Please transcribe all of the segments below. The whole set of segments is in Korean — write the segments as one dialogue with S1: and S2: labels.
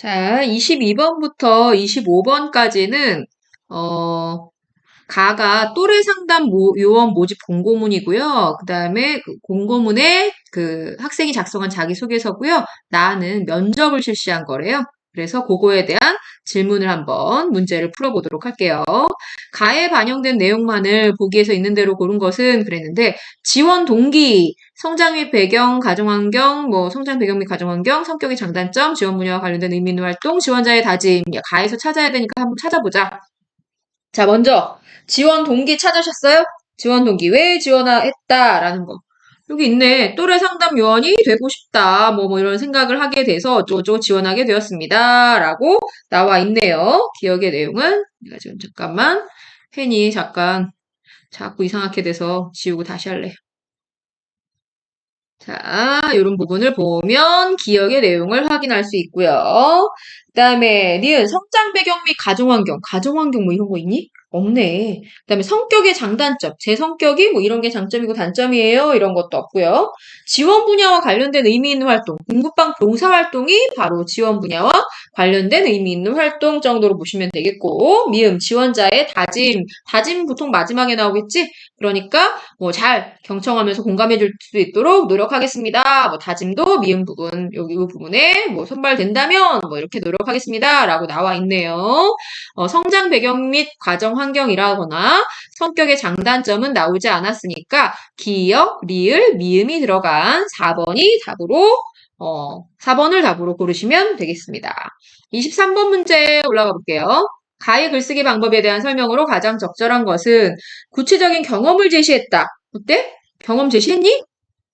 S1: 자, 22번부터 25번까지는, 가가 또래 상담 요원 모집 공고문이고요. 그 다음에 그 공고문에 그 학생이 작성한 자기소개서고요. 나는 면접을 실시한 거래요. 그래서 그거에 대한 질문을 한번 문제를 풀어보도록 할게요. 가에 반영된 내용만을 보기에서 있는 대로 고른 것은 그랬는데 지원 동기, 성장 및 배경, 가정환경, 성장 배경 및 가정환경, 성격의 장단점, 지원 분야와 관련된 의미 있는 활동, 지원자의 다짐, 가에서 찾아야 되니까 한번 찾아보자. 자, 먼저 지원 동기 찾으셨어요? 지원 동기 왜 지원했다라는 거. 여기 있네. 또래 상담 요원이 되고 싶다. 이런 생각을 하게 돼서 어쩌고저쩌고 지원하게 되었습니다. 라고 나와 있네요. 기억의 내용은 내가 지금 잠깐만 펜이 잠깐 자꾸 이상하게 돼서 지우고 다시 할래. 자, 이런 부분을 보면 기억의 내용을 확인할 수 있고요. 그 다음에 니은 성장 배경 및 가정환경. 가정환경 이런 거 있니? 없네. 그 다음에 성격의 장단점. 제 성격이 이런 게 장점이고 단점이에요. 이런 것도 없고요. 지원 분야와 관련된 의미 있는 활동. 공부방 봉사활동이 바로 지원 분야와 관련된 의미 있는 활동 정도로 보시면 되겠고, 미음 지원자의 다짐. 다짐 보통 마지막에 나오겠지? 그러니까 잘 경청하면서 공감해 줄 수 있도록 노력하겠습니다. 다짐도 미음 부분, 여기 이 부분에 선발된다면 이렇게 노력하겠습니다. 라고 나와 있네요. 성장 배경 및 가정 환경이라거나 성격의 장단점은 나오지 않았으니까 기역, 리을, 미음이 들어간 4번이 답으로 4번을 답으로 고르시면 되겠습니다. 23번 문제 올라가 볼게요. 가의 글쓰기 방법에 대한 설명으로 가장 적절한 것은 구체적인 경험을 제시했다. 어때? 경험 제시했니?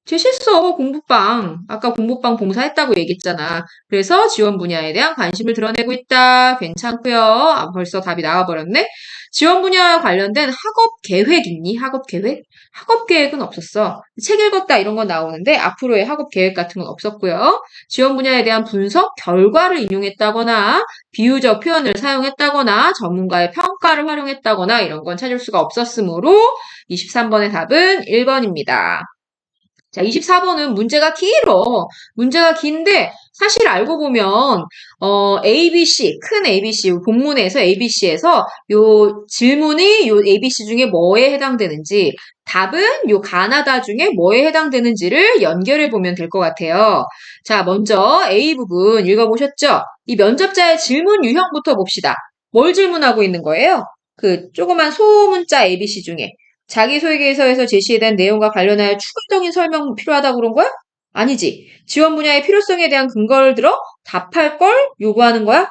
S1: 제시했어. 공부방. 아까 공부방 봉사했다고 얘기했잖아. 그래서 지원 분야에 대한 관심을 드러내고 있다. 괜찮고요. 벌써 답이 나와버렸네. 지원 분야와 관련된 학업 계획 있니? 학업 계획? 학업 계획은 없었어. 책 읽었다 이런 건 나오는데 앞으로의 학업 계획 같은 건 없었고요. 지원 분야에 대한 분석 결과를 인용했다거나 비유적 표현을 사용했다거나 전문가의 평가를 활용했다거나 이런 건 찾을 수가 없었으므로 23번의 답은 1번입니다. 자, 24번은 문제가 길어. 문제가 긴데, 사실 알고 보면, ABC, 큰 ABC, 본문에서 ABC에서 요 질문이 요 ABC 중에 뭐에 해당되는지, 답은 요 가나다 중에 뭐에 해당되는지를 연결해 보면 될 것 같아요. 자, 먼저 A 부분 읽어보셨죠? 이 면접자의 질문 유형부터 봅시다. 뭘 질문하고 있는 거예요? 그 조그만 소문자 ABC 중에. 자기소개서에서 제시된 내용과 관련하여 추가적인 설명 필요하다고 그런 거야? 아니지. 지원 분야의 필요성에 대한 근거를 들어 답할 걸 요구하는 거야?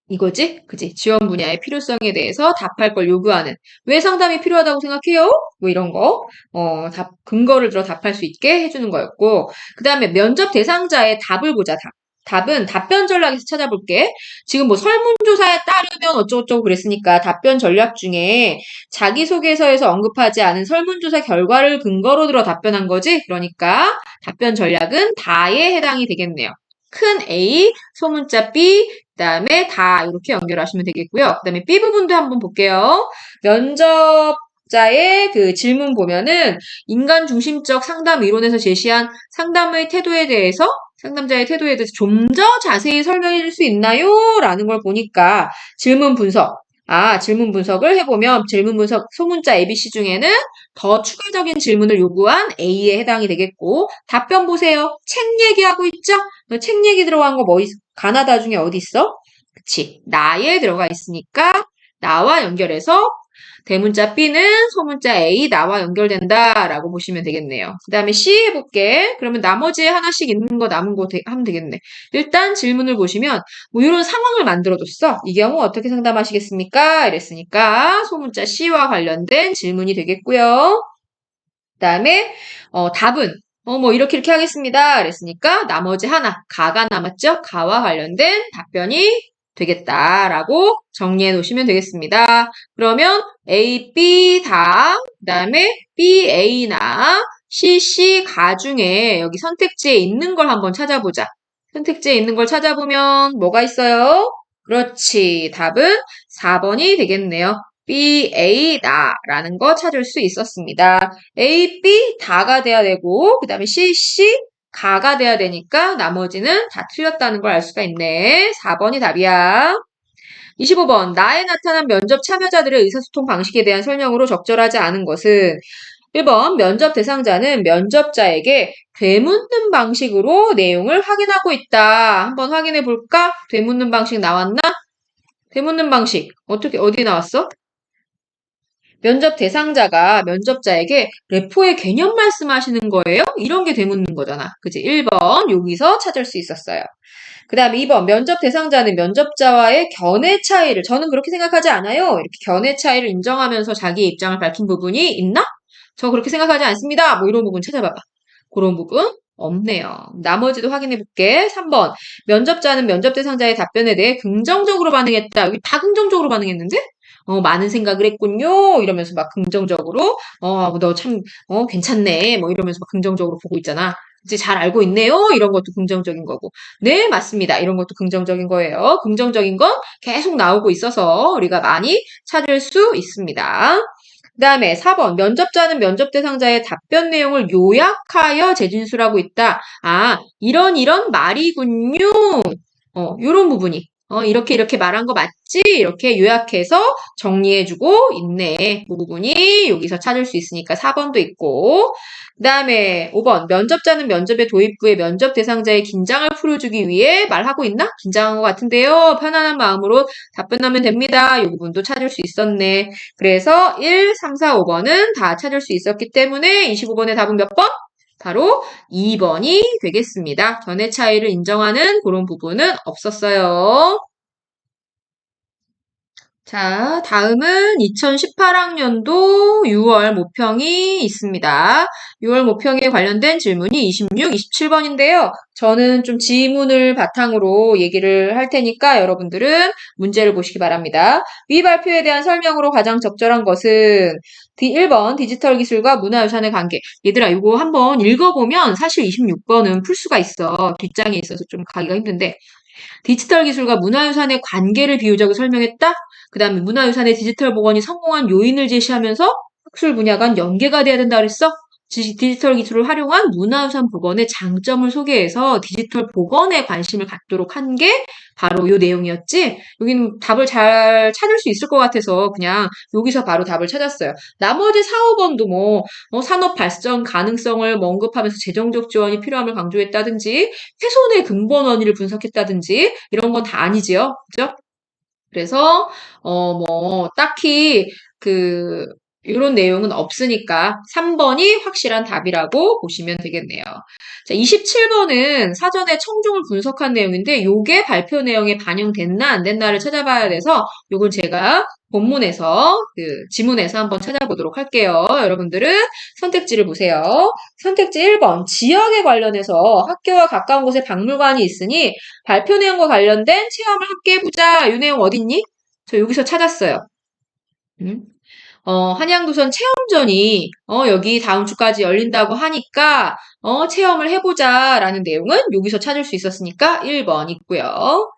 S1: 이거지? 그지? 지원 분야의 필요성에 대해서 답할 걸 요구하는. 왜 상담이 필요하다고 생각해요? 이런 거. 근거를 들어 답할 수 있게 해주는 거였고. 그 다음에 면접 대상자의 답을 보자, 답. 답은 답변 전략에서 찾아볼게. 지금 설문조사에 따르면 어쩌고저쩌고 그랬으니까 답변 전략 중에 자기소개서에서 언급하지 않은 설문조사 결과를 근거로 들어 답변한 거지? 그러니까 답변 전략은 다에 해당이 되겠네요. 큰 A, 소문자 B, 그다음에 다 이렇게 연결하시면 되겠고요. 그다음에 B 부분도 한번 볼게요. 면접자의 그 질문 보면은 인간 중심적 상담 이론에서 제시한 상담의 태도에 대해서 상담자의 태도에 대해서 좀 더 자세히 설명해 줄 수 있나요? 라는 걸 보니까 질문 분석. 질문 분석을 해보면 질문 분석 소문자 ABC 중에는 더 추가적인 질문을 요구한 A에 해당이 되겠고 답변 보세요. 책 얘기하고 있죠? 책 얘기 들어간 거 가나다 중에 어디 있어? 그치. 나에 들어가 있으니까 나와 연결해서 대문자 B는 소문자 A 나와 연결된다라고 보시면 되겠네요. 그 다음에 C 해볼게. 그러면 나머지 하나씩 있는 거 남은 거 하면 되겠네. 일단 질문을 보시면 이런 상황을 만들어줬어. 이 경우 어떻게 상담하시겠습니까? 이랬으니까 소문자 C와 관련된 질문이 되겠고요. 그 다음에 답은 이렇게 하겠습니다. 그랬으니까 나머지 하나 가가 남았죠? 가와 관련된 답변이 되겠다라고 정리해 놓으시면 되겠습니다. 그러면 A, B 다, 그 다음에 B, A나 C, C 가 중에 여기 선택지에 있는 걸 한번 찾아보자. 선택지에 있는 걸 찾아보면 뭐가 있어요? 그렇지. 답은 4번이 되겠네요. B, A, 나라는 거 찾을 수 있었습니다. A, B 다가 돼야 되고 그 다음에 C, C 가가 돼야 되니까 나머지는 다 틀렸다는 걸 알 수가 있네. 4번이 답이야. 25번. 나에 나타난 면접 참여자들의 의사소통 방식에 대한 설명으로 적절하지 않은 것은 1번. 면접 대상자는 면접자에게 되묻는 방식으로 내용을 확인하고 있다. 한번 확인해 볼까? 되묻는 방식 나왔나? 되묻는 방식. 어디 나왔어? 면접 대상자가 면접자에게 레포의 개념 말씀하시는 거예요? 이런 게 되묻는 거잖아. 그치? 1번. 여기서 찾을 수 있었어요. 그 다음에 2번, 면접 대상자는 면접자와의 견해 차이를, 저는 그렇게 생각하지 않아요. 이렇게 견해 차이를 인정하면서 자기의 입장을 밝힌 부분이 있나? 저 그렇게 생각하지 않습니다. 뭐 이런 부분 찾아봐봐. 그런 부분 없네요. 나머지도 확인해 볼게. 3번, 면접자는 면접 대상자의 답변에 대해 긍정적으로 반응했다. 여기 다 긍정적으로 반응했는데? 많은 생각을 했군요. 이러면서 막 긍정적으로, 너 참, 괜찮네. 뭐 이러면서 막 긍정적으로 보고 있잖아. 이제 잘 알고 있네요. 이런 것도 긍정적인 거고. 네, 맞습니다. 이런 것도 긍정적인 거예요. 긍정적인 건 계속 나오고 있어서 우리가 많이 찾을 수 있습니다. 그 다음에 4번. 면접자는 면접 대상자의 답변 내용을 요약하여 재진술하고 있다. 아, 이런 말이군요. 요런 부분이. 이렇게 말한 거 맞지? 이렇게 요약해서 정리해주고 있네. 그 부분이 여기서 찾을 수 있으니까 4번도 있고. 그 다음에 5번. 면접자는 면접의 도입부에 면접 대상자의 긴장을 풀어주기 위해 말하고 있나? 긴장한 것 같은데요. 편안한 마음으로 답변하면 됩니다. 이 부분도 찾을 수 있었네. 그래서 1, 3, 4, 5번은 다 찾을 수 있었기 때문에 25번의 답은 몇 번? 바로 2번이 되겠습니다. 견해 차이를 인정하는 그런 부분은 없었어요. 자, 다음은 2018학년도 6월 모평이 있습니다. 6월 모평에 관련된 질문이 26, 27번인데요. 저는 좀 지문을 바탕으로 얘기를 할 테니까 여러분들은 문제를 보시기 바랍니다. 위 발표에 대한 설명으로 가장 적절한 것은 1번 디지털 기술과 문화유산의 관계. 얘들아, 이거 한번 읽어보면 사실 26번은 풀 수가 있어. 뒷장에 있어서 좀 가기가 힘든데. 디지털 기술과 문화유산의 관계를 비유적으로 설명했다. 그 다음에 문화유산의 디지털 복원이 성공한 요인을 제시하면서 학술 분야 간 연계가 돼야 된다 그랬어? 디지털 기술을 활용한 문화유산 복원의 장점을 소개해서 디지털 복원에 관심을 갖도록 한 게 바로 요 내용이었지? 여기는 답을 잘 찾을 수 있을 것 같아서 그냥 여기서 바로 답을 찾았어요. 나머지 4, 5번도 산업 발전 가능성을 언급하면서 재정적 지원이 필요함을 강조했다든지 훼손의 근본 원인을 분석했다든지 이런 건 다 아니지요. 그죠? 그래서 딱히 이런 내용은 없으니까 3번이 확실한 답이라고 보시면 되겠네요. 자, 27번은 사전에 청중을 분석한 내용인데 요게 발표 내용에 반영됐나 안 됐나를 찾아봐야 돼서 요건 제가 본문에서 지문에서 한번 찾아보도록 할게요. 여러분들은 선택지를 보세요. 선택지 1번 지역에 관련해서 학교와 가까운 곳에 박물관이 있으니 발표 내용과 관련된 체험을 함께 해보자. 이 내용 어딨니? 저 여기서 찾았어요. 한양도선 체험전이 여기 다음 주까지 열린다고 하니까 체험을 해보자라는 내용은 여기서 찾을 수 있었으니까 1번 있고요.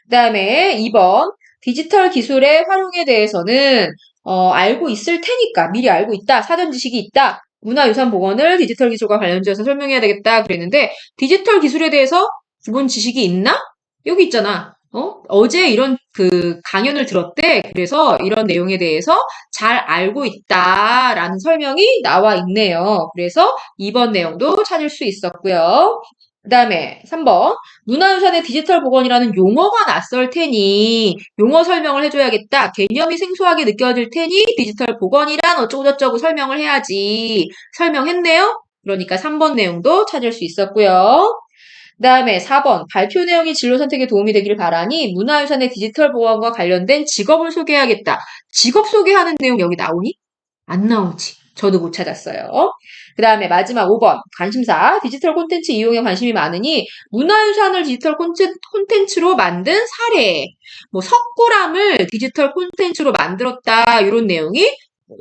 S1: 그 다음에 2번 디지털 기술의 활용에 대해서는 알고 있을 테니까 미리 알고 있다. 사전 지식이 있다. 문화유산 복원을 디지털 기술과 관련지어서 설명해야 되겠다 그랬는데 디지털 기술에 대해서 기본 지식이 있나? 여기 있잖아. 어제 이런 강연을 들었대. 그래서 이런 내용에 대해서 잘 알고 있다라는 설명이 나와 있네요. 그래서 2번 내용도 찾을 수 있었고요. 그 다음에 3번. 문화유산의 디지털 복원이라는 용어가 낯설 테니 용어 설명을 해줘야겠다. 개념이 생소하게 느껴질 테니 디지털 복원이란 어쩌고저쩌고 설명을 해야지. 설명했네요. 그러니까 3번 내용도 찾을 수 있었고요. 그 다음에 4번. 발표 내용이 진로 선택에 도움이 되길 바라니 문화유산의 디지털 보안과 관련된 직업을 소개해야겠다. 직업 소개하는 내용 여기 나오니? 안 나오지. 저도 못 찾았어요. 그 다음에 마지막 5번. 관심사. 디지털 콘텐츠 이용에 관심이 많으니 문화유산을 디지털 콘텐츠로 만든 사례. 석굴암을 디지털 콘텐츠로 만들었다. 이런 내용이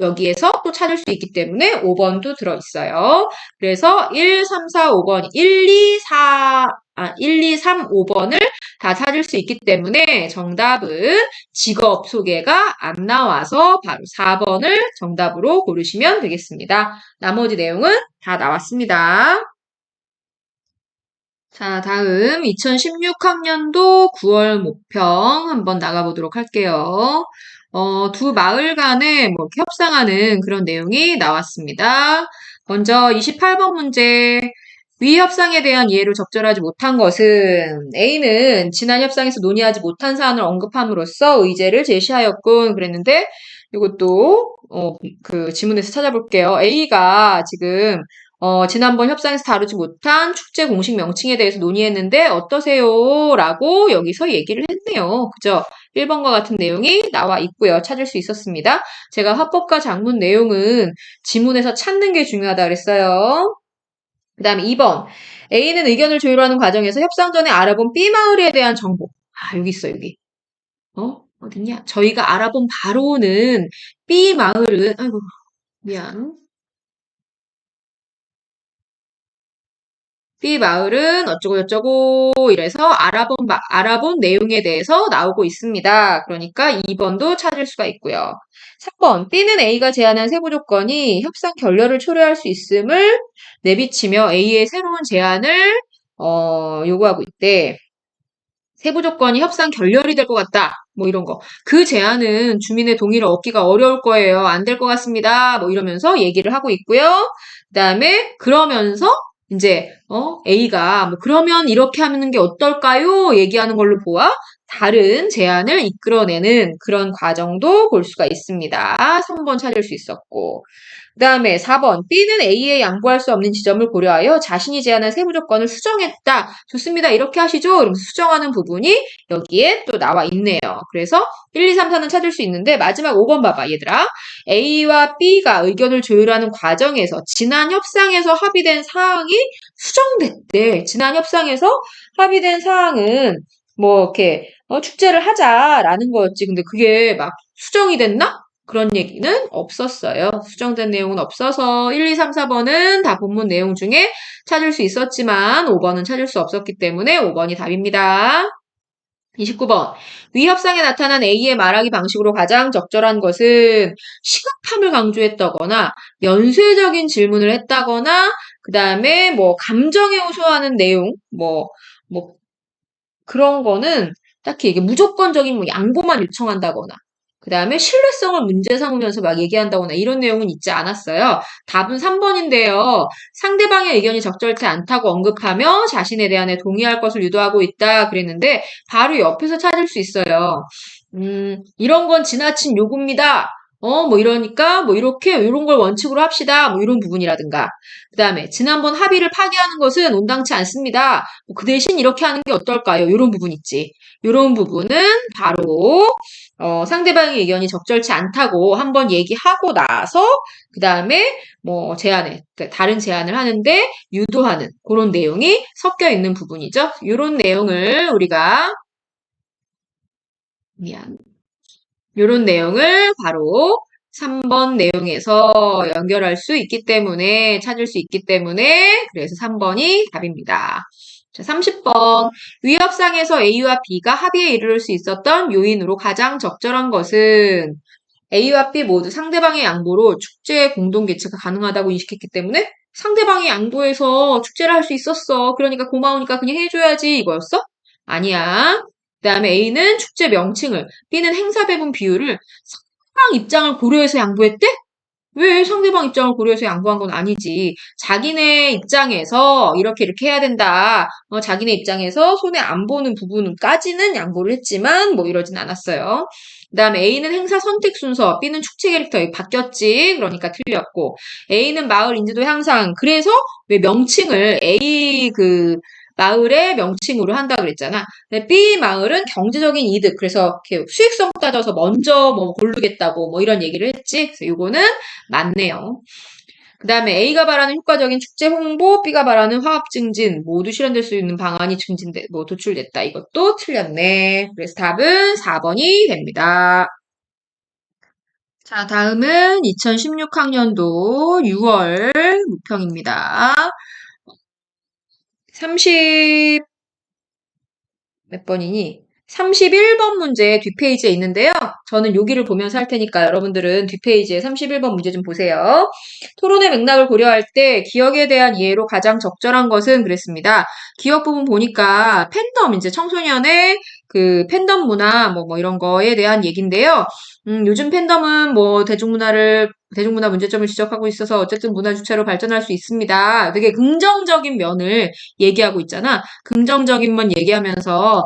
S1: 여기에서 또 찾을 수 있기 때문에 5번도 들어있어요. 그래서 1, 3, 4, 5번, 1, 2, 3, 5번을 다 찾을 수 있기 때문에 정답은 직업 소개가 안 나와서 바로 4번을 정답으로 고르시면 되겠습니다. 나머지 내용은 다 나왔습니다. 자, 다음 2016학년도 9월 모평 한번 나가보도록 할게요. 두 마을 간에 뭐 이렇게 협상하는 그런 내용이 나왔습니다. 먼저 28번 문제. 위 협상에 대한 이해를 적절하지 못한 것은 A는 지난 협상에서 논의하지 못한 사안을 언급함으로써 의제를 제시하였군. 그랬는데 이것도 그 지문에서 찾아볼게요. A가 지금 지난번 협상에서 다루지 못한 축제 공식 명칭에 대해서 논의했는데 어떠세요? 라고 여기서 얘기를 했네요. 그죠? 1번과 같은 내용이 나와 있고요. 찾을 수 있었습니다. 제가 화법과 작문 내용은 지문에서 찾는 게 중요하다 그랬어요. 그 다음에 2번. A는 의견을 조율하는 과정에서 협상 전에 알아본 B 마을에 대한 정보. 아, 여기 있어, 여기. 어딨냐? 저희가 알아본 바로는 B 마을은, 아이고, 미안. B 마을은 어쩌고저쩌고 이래서 알아본 내용에 대해서 나오고 있습니다. 그러니까 2번도 찾을 수가 있고요. 3번, B는 A가 제안한 세부 조건이 협상 결렬을 초래할 수 있음을 내비치며 A의 새로운 제안을 요구하고 있대. 세부 조건이 협상 결렬이 될 것 같다. 뭐 이런 거. 그 제안은 주민의 동의를 얻기가 어려울 거예요. 안 될 것 같습니다. 뭐 이러면서 얘기를 하고 있고요. 그다음에 그러면서 이제 A가 뭐 그러면 이렇게 하는 게 어떨까요? 얘기하는 걸로 보아 다른 제안을 이끌어내는 그런 과정도 볼 수가 있습니다. 3번 찾을 수 있었고. 그 다음에 4번. B는 A에 양보할 수 없는 지점을 고려하여 자신이 제안한 세부 조건을 수정했다. 좋습니다. 이렇게 하시죠. 그러면서 수정하는 부분이 여기에 또 나와 있네요. 그래서 1, 2, 3, 4는 찾을 수 있는데 마지막 5번 봐봐, 얘들아. A와 B가 의견을 조율하는 과정에서 지난 협상에서 합의된 사항이 수정됐대. 지난 협상에서 합의된 사항은 뭐 이렇게 축제를 하자라는 거였지. 근데 그게 막 수정이 됐나? 그런 얘기는 없었어요. 수정된 내용은 없어서 1, 2, 3, 4번은 다 본문 내용 중에 찾을 수 있었지만 5번은 찾을 수 없었기 때문에 5번이 답입니다. 29번. 위 협상에 나타난 A의 말하기 방식으로 가장 적절한 것은 시급함을 강조했다거나 연쇄적인 질문을 했다거나 그 다음에 뭐 감정에 호소하는 내용 뭐 그런 거는 딱히 이게 무조건적인 뭐 양보만 요청한다거나 그 다음에 신뢰성을 문제 삼으면서 막 얘기한다거나 이런 내용은 있지 않았어요. 답은 3번인데요. 상대방의 의견이 적절치 않다고 언급하며 자신에 대한에 동의할 것을 유도하고 있다 그랬는데 바로 옆에서 찾을 수 있어요. 이런 건 지나친 요구입니다. 뭐 이러니까 뭐 이렇게 이런 걸 원칙으로 합시다. 뭐 이런 부분이라든가. 그다음에 지난번 합의를 파기하는 것은 온당치 않습니다. 그 대신 이렇게 하는 게 어떨까요? 이런 부분 있지. 이런 부분은 바로 상대방의 의견이 적절치 않다고 한번 얘기하고 나서 그다음에 뭐 다른 제안을 하는데 유도하는 그런 내용이 섞여 있는 부분이죠. 이런 내용을 우리가 미안. 이런 내용을 바로 3번 내용에서 연결할 수 있기 때문에, 찾을 수 있기 때문에, 그래서 3번이 답입니다. 자, 30번. 위협상에서 A와 B가 합의에 이르를 수 있었던 요인으로 가장 적절한 것은 A와 B 모두 상대방의 양보로 축제 공동 개최가 가능하다고 인식했기 때문에 상대방이 양보해서 축제를 할 수 있었어. 그러니까 고마우니까 그냥 해줘야지 이거였어? 아니야. 그 다음에 A는 축제 명칭을, B는 행사 배분 비율을 상대방 입장을 고려해서 양보했대? 왜 상대방 입장을 고려해서 양보한 건 아니지. 자기네 입장에서 이렇게 해야 된다. 자기네 입장에서 손해 안 보는 부분까지는 양보를 했지만 뭐 이러진 않았어요. 그 다음에 A는 행사 선택 순서, B는 축제 캐릭터 바뀌었지. 그러니까 틀렸고. A는 마을 인지도 향상. 그래서 왜 명칭을 A 마을의 명칭으로 한다 그랬잖아. 근데 B 마을은 경제적인 이득. 그래서 이렇게 수익성 따져서 먼저 뭐 고르겠다고 뭐 이런 얘기를 했지. 그래서 이거는 맞네요. 그 다음에 A가 바라는 효과적인 축제 홍보, B가 바라는 화합 증진 모두 실현될 수 있는 방안이 도출됐다. 이것도 틀렸네. 그래서 답은 4번이 됩니다. 자, 다음은 2016학년도 6월 무평입니다. 30 몇 번이니? 31번 문제 뒷페이지에 있는데요. 저는 여기를 보면서 할 테니까 여러분들은 뒷페이지에 31번 문제 좀 보세요. 토론의 맥락을 고려할 때 기억에 대한 이해로 가장 적절한 것은 그랬습니다. 기억 부분 보니까 팬덤, 이제 청소년의 그 팬덤 문화, 뭐 이런 거에 대한 얘기인데요. 요즘 팬덤은 뭐 대중문화 문제점을 지적하고 있어서 어쨌든 문화 주체로 발전할 수 있습니다. 되게 긍정적인 면을 얘기하고 있잖아. 긍정적인 면 얘기하면서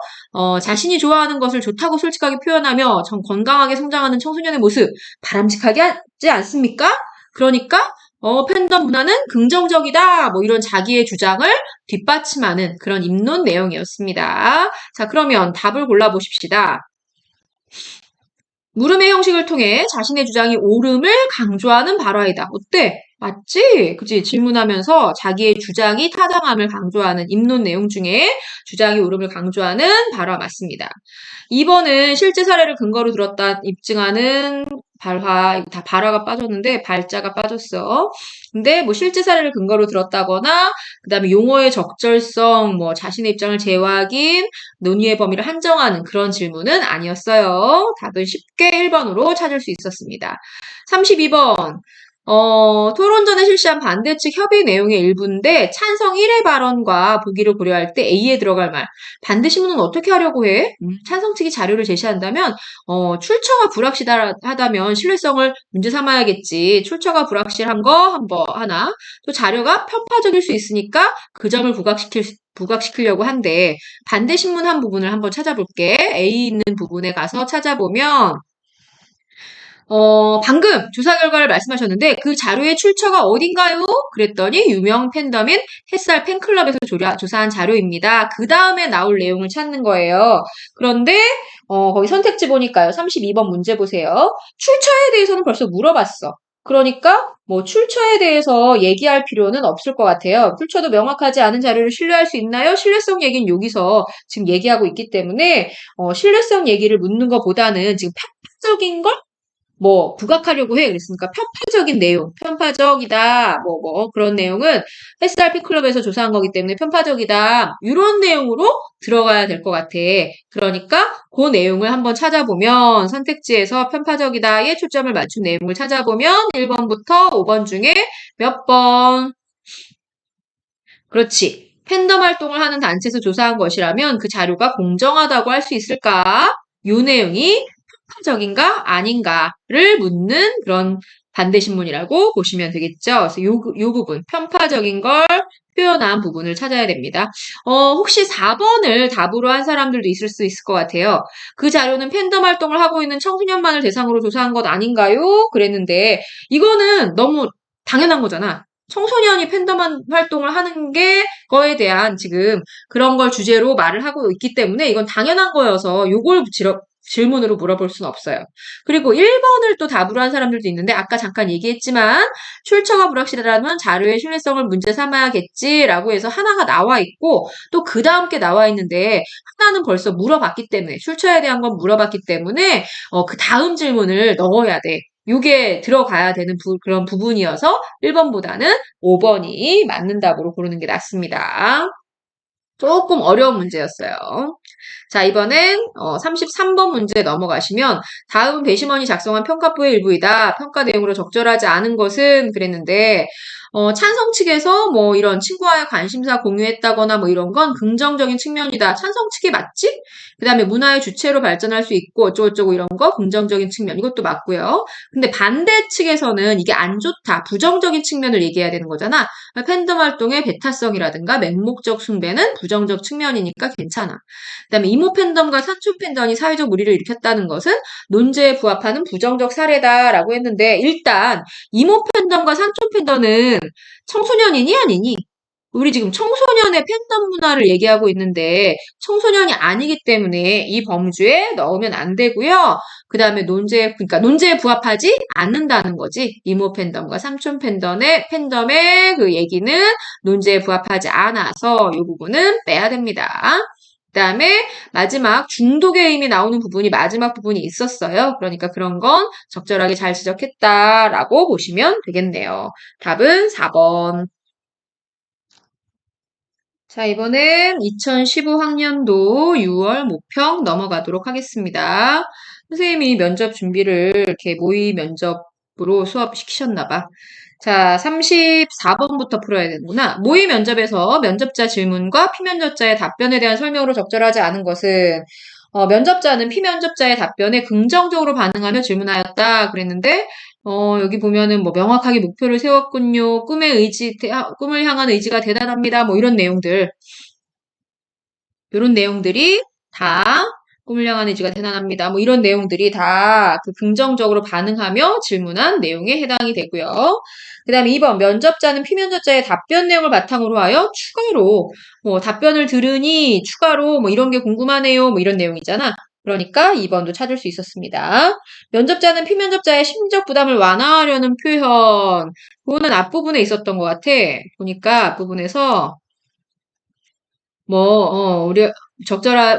S1: 자신이 좋아하는 것을 좋다고 솔직하게 표현하며 건강하게 성장하는 청소년의 모습 바람직하게 하지 않습니까? 그러니까 팬덤 문화는 긍정적이다. 뭐 이런 자기의 주장을 뒷받침하는 그런 입론 내용이었습니다. 자, 그러면 답을 골라보십시다. 물음의 형식을 통해 자신의 주장이 옳음을 강조하는 발화이다. 어때? 맞지? 그치? 질문하면서 자기의 주장이 타당함을 강조하는 입론 내용 중에 주장이 옳음을 강조하는 발화 맞습니다. 2번은 실제 사례를 근거로 들었다 입증하는 발화, 이거 다 발화가 빠졌는데 발자가 빠졌어. 근데 뭐 실제 사례를 근거로 들었다거나 그다음에 용어의 적절성, 뭐 자신의 입장을 재확인, 논의의 범위를 한정하는 그런 질문은 아니었어요. 답은 쉽게 1번으로 찾을 수 있었습니다. 32번. 토론 전에 실시한 반대측 협의 내용의 일부인데 찬성 1의 발언과 보기를 고려할 때 A에 들어갈 말. 반대신문은 어떻게 하려고 해? 찬성 측이 자료를 제시한다면 출처가 불확실하다면 신뢰성을 문제 삼아야겠지. 출처가 불확실한 거 하나. 또 자료가 편파적일 수 있으니까 그 점을 부각시키려고 한데 반대신문 한 부분을 한번 찾아볼게. A 있는 부분에 가서 찾아보면 방금 조사 결과를 말씀하셨는데 그 자료의 출처가 어딘가요? 그랬더니 유명 팬덤인 햇살 팬클럽에서 조사한 자료입니다. 그 다음에 나올 내용을 찾는 거예요. 그런데 거기 선택지 보니까요. 32번 문제 보세요. 출처에 대해서는 벌써 물어봤어. 그러니까 뭐 출처에 대해서 얘기할 필요는 없을 것 같아요. 출처도 명확하지 않은 자료를 신뢰할 수 있나요? 신뢰성 얘기는 여기서 지금 얘기하고 있기 때문에 신뢰성 얘기를 묻는 것보다는 지금 편파적인 걸 부각하려고 해. 그랬으니까 편파적인 내용, 편파적이다, 그런 내용은 햇살 팬클럽에서 조사한 거기 때문에 편파적이다. 이런 내용으로 들어가야 될 것 같아. 그러니까 그 내용을 한번 찾아보면 선택지에서 편파적이다에 초점을 맞춘 내용을 찾아보면 1번부터 5번 중에 몇 번? 그렇지. 팬덤 활동을 하는 단체에서 조사한 것이라면 그 자료가 공정하다고 할 수 있을까? 요 내용이 편파적인가 아닌가를 묻는 그런 반대신문이라고 보시면 되겠죠. 그래서 요 부분, 편파적인 걸 표현한 부분을 찾아야 됩니다. 혹시 4번을 답으로 한 사람들도 있을 수 있을 것 같아요. 그 자료는 팬덤 활동을 하고 있는 청소년만을 대상으로 조사한 것 아닌가요? 그랬는데 이거는 너무 당연한 거잖아. 청소년이 팬덤 활동을 하는 거에 대한 지금 그런 걸 주제로 말을 하고 있기 때문에 이건 당연한 거여서 요걸 질문으로 물어볼 수는 없어요. 그리고 1번을 또 답으로 한 사람들도 있는데 아까 잠깐 얘기했지만 출처가 불확실하다면 자료의 신뢰성을 문제 삼아야겠지라고 해서 하나가 나와 있고 또 그 다음 게 나와 있는데 하나는 벌써 물어봤기 때문에 출처에 대한 건 물어봤기 때문에 그 다음 질문을 넣어야 돼. 요게 들어가야 되는 그런 부분이어서 1번보다는 5번이 맞는 답으로 고르는 게 낫습니다. 조금 어려운 문제였어요. 자, 이번엔 33번 문제 넘어가시면 다음 배심원이 작성한 평가표의 일부이다. 평가 내용으로 적절하지 않은 것은 그랬는데 찬성 측에서 뭐 이런 친구와의 관심사 공유했다거나 뭐 이런 건 긍정적인 측면이다. 찬성 측이 맞지? 그 다음에 문화의 주체로 발전할 수 있고 어쩌고저쩌고 이런 거 긍정적인 측면 이것도 맞고요. 근데 반대 측에서는 이게 안 좋다. 부정적인 측면을 얘기해야 되는 거잖아. 팬덤 활동의 배타성이라든가 맹목적 숭배는 부정적 측면이니까 괜찮아. 그다음에 이모 팬덤과 사촌 팬덤이 사회적 무리를 일으켰다는 것은 논제에 부합하는 부정적 사례다라고 했는데 일단 이모 팬덤과 사촌 팬덤은 청소년이니 아니니? 우리 지금 청소년의 팬덤 문화를 얘기하고 있는데 청소년이 아니기 때문에 이 범주에 넣으면 안 되고요. 그 다음에 그러니까 논제에 부합하지 않는다는 거지. 이모 팬덤과 삼촌 팬덤의 그 얘기는 논제에 부합하지 않아서 이 부분은 빼야 됩니다. 그 다음에 마지막 중독의 의미 나오는 부분이 마지막 부분이 있었어요. 그러니까 그런 건 적절하게 잘 지적했다라고 보시면 되겠네요. 답은 4번. 자, 이번엔 2015학년도 6월 모평 넘어가도록 하겠습니다. 선생님이 면접 준비를 이렇게 모의 면접으로 수업 시키셨나 봐. 자, 34번부터 풀어야 되는구나. 모의 면접에서 면접자 질문과 피면접자의 답변에 대한 설명으로 적절하지 않은 것은 면접자는 피면접자의 답변에 긍정적으로 반응하며 질문하였다 그랬는데 여기 보면은 뭐 명확하게 목표를 세웠군요. 꿈을 향한 의지가 대단합니다. 뭐 이런 내용들이 다 꿈을 향한 의지가 대단합니다. 뭐 이런 내용들이 다 그 긍정적으로 반응하며 질문한 내용에 해당이 되고요. 그 다음에 2번 면접자는 피면접자의 답변 내용을 바탕으로 하여 추가로 뭐 답변을 들으니 추가로 뭐 이런 게 궁금하네요. 뭐 이런 내용이잖아. 그러니까 2번도 찾을 수 있었습니다. 면접자는 피면접자의 심리적 부담을 완화하려는 표현. 그거는 앞부분에 있었던 것 같아. 보니까 앞부분에서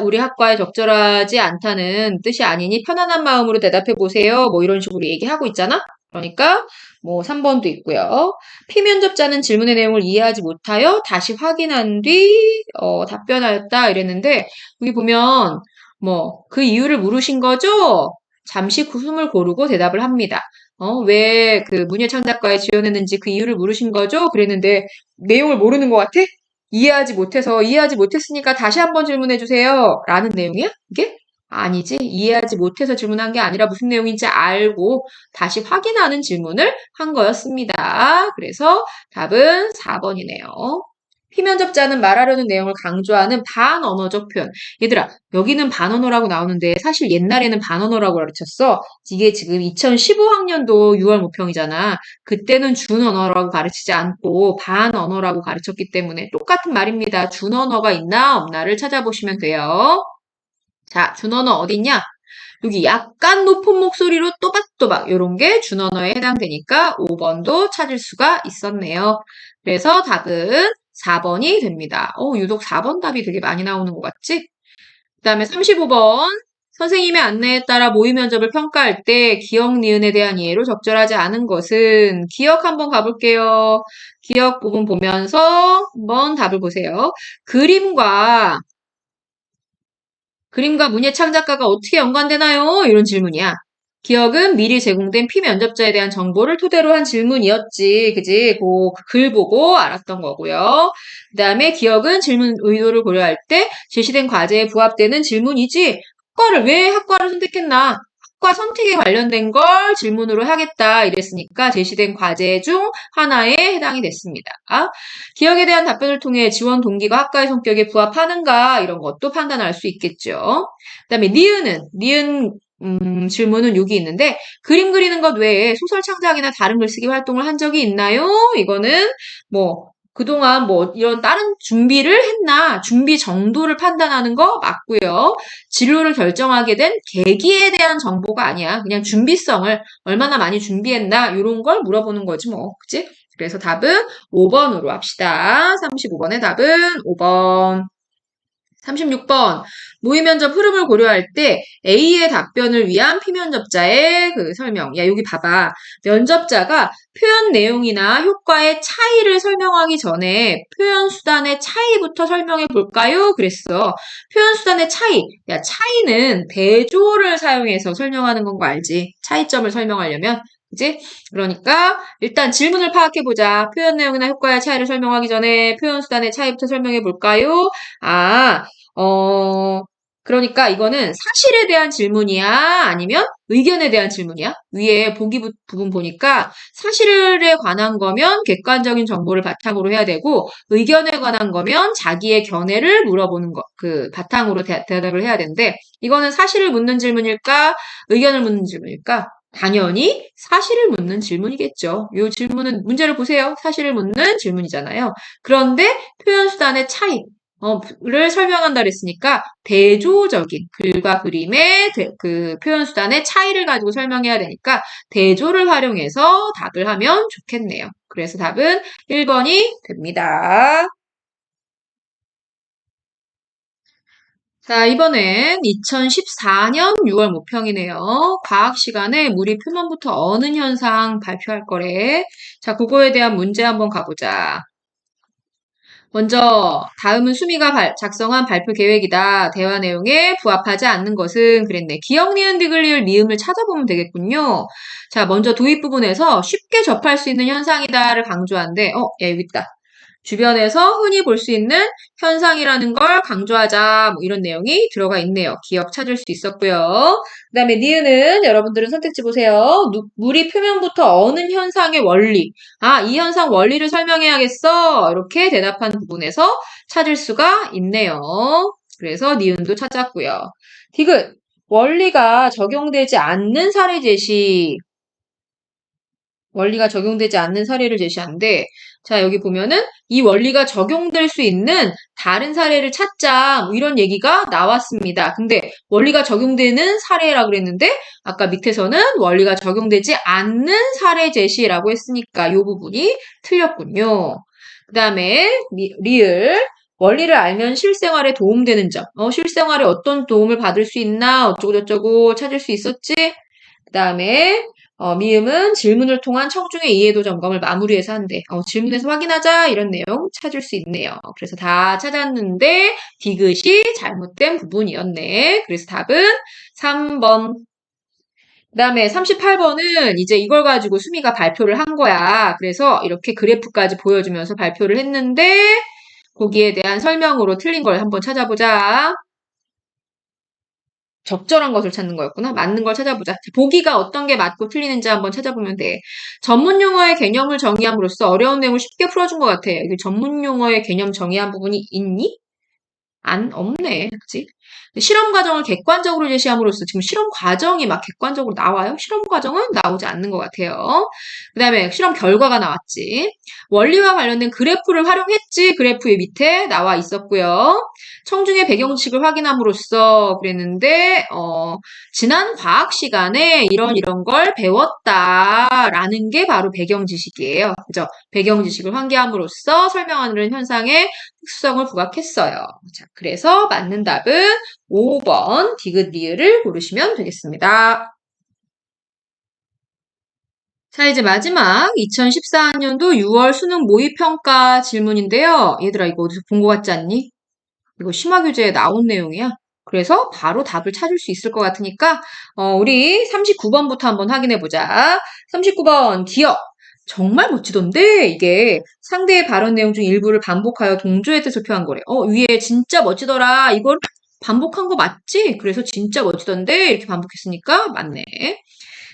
S1: 우리 학과에 적절하지 않다는 뜻이 아니니 편안한 마음으로 대답해 보세요. 뭐 이런 식으로 얘기하고 있잖아? 그러니까, 3번도 있고요. 피면접자는 질문의 내용을 이해하지 못하여 다시 확인한 뒤, 답변하였다. 이랬는데, 여기 보면, 그 이유를 물으신 거죠? 잠시 숨을 고르고 대답을 합니다. 왜 그 문예창작과에 지원했는지 그 이유를 물으신 거죠? 그랬는데, 내용을 모르는 것 같아? 이해하지 못했으니까 다시 한번 질문해 주세요. 라는 내용이야? 이게? 아니지. 이해하지 못해서 질문한 게 아니라 무슨 내용인지 알고 다시 확인하는 질문을 한 거였습니다. 그래서 답은 4번이네요. 피면접자는 말하려는 내용을 강조하는 반언어적 표현. 얘들아, 여기는 반언어라고 나오는데 사실 옛날에는 반언어라고 가르쳤어. 이게 지금 2015학년도 6월 모평이잖아. 그때는 준언어라고 가르치지 않고 반언어라고 가르쳤기 때문에 똑같은 말입니다. 준언어가 있나 없나를 찾아보시면 돼요. 자, 준언어 어딨냐? 여기 약간 높은 목소리로 또박또박 이런 게 준언어에 해당되니까 5번도 찾을 수가 있었네요. 그래서 답은 4번이 됩니다. 유독 4번 답이 되게 많이 나오는 것 같지? 그 다음에 35번. 선생님의 안내에 따라 모의 면접을 평가할 때 기억, 니은에 대한 이해로 적절하지 않은 것은 기억 한번 가볼게요. 기억 부분 보면서 한번 답을 보세요. 그림과 문예 창작가가 어떻게 연관되나요? 이런 질문이야. 기억은 미리 제공된 피면접자에 대한 정보를 토대로 한 질문이었지. 그지? 그 글 보고 알았던 거고요. 그 다음에 기억은 질문 의도를 고려할 때 제시된 과제에 부합되는 질문이지. 왜 학과를 선택했나? 학과 선택에 관련된 걸 질문으로 하겠다. 이랬으니까 제시된 과제 중 하나에 해당이 됐습니다. 기억에 대한 답변을 통해 지원 동기가 학과의 성격에 부합하는가 이런 것도 판단할 수 있겠죠. 그다음에 니은 질문은 여기 있는데 그림 그리는 것 외에 소설 창작이나 다른 글쓰기 활동을 한 적이 있나요? 이거는 그동안 이런 다른 준비를 했나 준비 정도를 판단하는 거 맞고요. 진로를 결정하게 된 계기에 대한 정보가 아니야. 그냥 준비성을 얼마나 많이 준비했나 이런 걸 물어보는 거지 뭐. 그치? 그래서 답은 5번으로 합시다. 35번의 답은 5번. 36번. 모의 면접 흐름을 고려할 때 A의 답변을 위한 피면접자의 그 설명. 야, 여기 봐봐. 면접자가 표현 내용이나 효과의 차이를 설명하기 전에 표현 수단의 차이부터 설명해 볼까요? 그랬어. 표현 수단의 차이. 야, 차이는 대조를 사용해서 설명하는 건 거 알지? 차이점을 설명하려면. 그지? 그러니까 일단 질문을 파악해보자. 표현 내용이나 효과의 차이를 설명하기 전에 표현 수단의 차이부터 설명해 볼까요? 어, 그러니까 이거는 사실에 대한 질문이야? 아니면 의견에 대한 질문이야? 위에 부분 보니까 사실에 관한 거면 객관적인 정보를 바탕으로 해야 되고 의견에 관한 거면 자기의 견해를 물어보는 거, 그 바탕으로 대답을 해야 되는데 이거는 사실을 묻는 질문일까? 의견을 묻는 질문일까? 당연히 사실을 묻는 질문이겠죠. 이 질문은 문제를 보세요. 사실을 묻는 질문이잖아요. 그런데 표현 수단의 차이, 를 설명한다 그랬으니까 대조적인 글과 그림의 그 표현 수단의 차이를 가지고 설명해야 되니까 대조를 활용해서 답을 하면 좋겠네요. 그래서 답은 1번이 됩니다. 자, 이번엔 2014년 6월 모평이네요. 과학 시간에 물이 표면부터 어는 현상 발표할 거래. 자, 그거에 대한 문제 한번 가보자. 먼저 다음은 수미가 작성한 발표 계획이다. 대화 내용에 부합하지 않는 것은 그랬네. 기억, 니은, 디귿, 리을, 미음을 찾아보면 되겠군요. 자, 먼저 도입 부분에서 쉽게 접할 수 있는 현상이다를 강조한데, 야, 여기 있다. 주변에서 흔히 볼 수 있는 현상이라는 걸 강조하자. 뭐 이런 내용이 들어가 있네요. 기억 찾을 수 있었고요. 그 다음에 니은은 여러분들은 선택지 보세요. 물이 표면부터 어는 현상의 원리. 이 현상 원리를 설명해야겠어. 이렇게 대답한 부분에서 찾을 수가 있네요. 그래서 니은도 찾았고요. 디귿. 원리가 적용되지 않는 사례 제시. 원리가 적용되지 않는 사례를 제시하는데, 자, 여기 보면은 이 원리가 적용될 수 있는 다른 사례를 찾자, 뭐 이런 얘기가 나왔습니다. 근데 원리가 적용되는 사례라고 그랬는데, 아까 밑에서는 원리가 적용되지 않는 사례 제시라고 했으니까 이 부분이 틀렸군요. 그 다음에 리을. 원리를 알면 실생활에 도움되는 점. 실생활에 어떤 도움을 받을 수 있나, 어쩌고저쩌고 찾을 수 있었지? 그 다음에 미음은 질문을 통한 청중의 이해도 점검을 마무리해서 한대. 질문에서 확인하자 이런 내용 찾을 수 있네요. 그래서 다 찾았는데 디귿이 잘못된 부분이었네. 그래서 답은 3번. 그 다음에 38번은 이제 이걸 가지고 수미가 발표를 한 거야. 그래서 이렇게 그래프까지 보여주면서 발표를 했는데 거기에 대한 설명으로 틀린 걸 한번 찾아보자. 적절한 것을 찾는 거였구나. 맞는 걸 찾아보자. 보기가 어떤 게 맞고 틀리는지 한번 찾아보면 돼. 전문 용어의 개념을 정의함으로써 어려운 내용을 쉽게 풀어준 것 같아. 여기 전문 용어의 개념 정의한 부분이 있니? 없네. 그치? 실험 과정을 객관적으로 제시함으로써 지금 실험 과정이 막 객관적으로 나와요? 실험 과정은 나오지 않는 것 같아요. 그 다음에 실험 결과가 나왔지. 원리와 관련된 그래프를 활용했지. 그래프의 밑에 나와 있었고요. 청중의 배경지식을 확인함으로써 그랬는데, 지난 과학 시간에 이런 걸 배웠다라는 게 바로 배경지식이에요. 그죠? 배경지식을 환기함으로써 설명하는 현상에 특수성을 부각했어요. 자, 그래서 맞는 답은 5번 디귿 리을을 고르시면 되겠습니다. 자, 이제 마지막 2014학년도 6월 수능 모의평가 질문인데요. 얘들아, 이거 어디서 본 것 같지 않니? 이거 심화교재에 나온 내용이야. 그래서 바로 답을 찾을 수 있을 것 같으니까 우리 39번부터 한번 확인해 보자. 39번 기억. 정말 멋지던데 이게 상대의 발언 내용 중 일부를 반복하여 동조의 뜻을 표한 거래. 위에 진짜 멋지더라. 이걸 반복한 거 맞지? 그래서 진짜 멋지던데 이렇게 반복했으니까 맞네.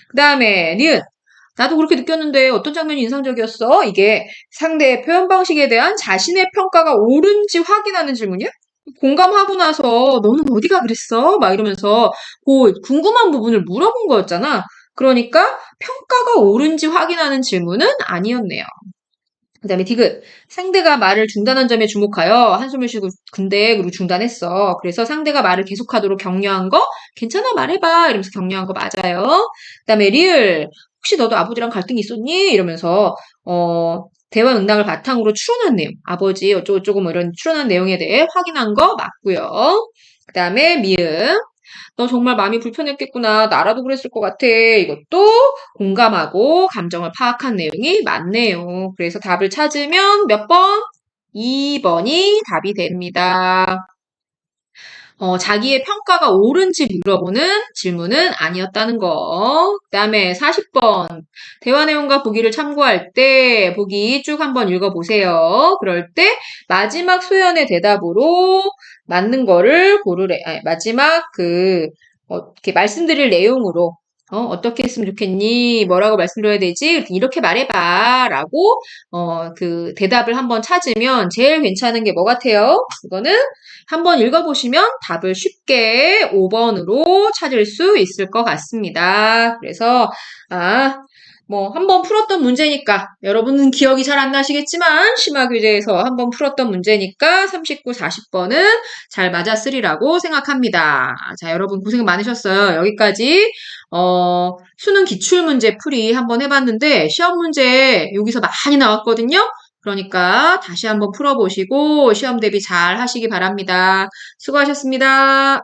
S1: 그 다음에 니은. 나도 그렇게 느꼈는데 어떤 장면이 인상적이었어? 이게 상대의 표현 방식에 대한 자신의 평가가 옳은지 확인하는 질문이야? 공감하고 나서 너는 어디가 그랬어? 막 이러면서 그 궁금한 부분을 물어본 거였잖아. 그러니까 평가가 옳은지 확인하는 질문은 아니었네요. 그 다음에 디귿. 상대가 말을 중단한 점에 주목하여 한숨을 쉬고 근데 그리고 중단했어. 그래서 상대가 말을 계속하도록 격려한 거 괜찮아 말해봐 이러면서 격려한 거 맞아요. 그 다음에 리을. 혹시 너도 아버지랑 갈등이 있었니? 이러면서 대화 응답을 바탕으로 추론한 내용. 아버지 어쩌고저쩌고 뭐 이런 추론한 내용에 대해 확인한 거 맞고요. 그 다음에 미음. 너 정말 마음이 불편했겠구나. 나라도 그랬을 것 같아. 이것도 공감하고 감정을 파악한 내용이 맞네요. 그래서 답을 찾으면 몇 번? 2번이 답이 됩니다. 자기의 평가가 옳은지 물어보는 질문은 아니었다는 거. 그 다음에 40번. 대화 내용과 보기를 참고할 때 보기 쭉 한번 읽어보세요. 그럴 때 마지막 소연의 대답으로 맞는 거를 고르래. 아니, 마지막 이렇게 말씀드릴 내용으로 어떻게 했으면 좋겠니? 뭐라고 말씀드려야 되지? 이렇게 말해봐. 라고, 그 대답을 한번 찾으면 제일 괜찮은 게 뭐 같아요? 이거는 한번 읽어보시면 답을 쉽게 5번으로 찾을 수 있을 것 같습니다. 그래서, 한번 풀었던 문제니까, 여러분은 기억이 잘 안 나시겠지만, 심화교재에서 한번 풀었던 문제니까 39, 40번은 잘 맞았으리라고 생각합니다. 자, 여러분 고생 많으셨어요. 여기까지, 수능 기출문제 풀이 한번 해봤는데, 시험 문제 여기서 많이 나왔거든요. 그러니까 다시 한번 풀어보시고 시험 대비 잘 하시기 바랍니다. 수고하셨습니다.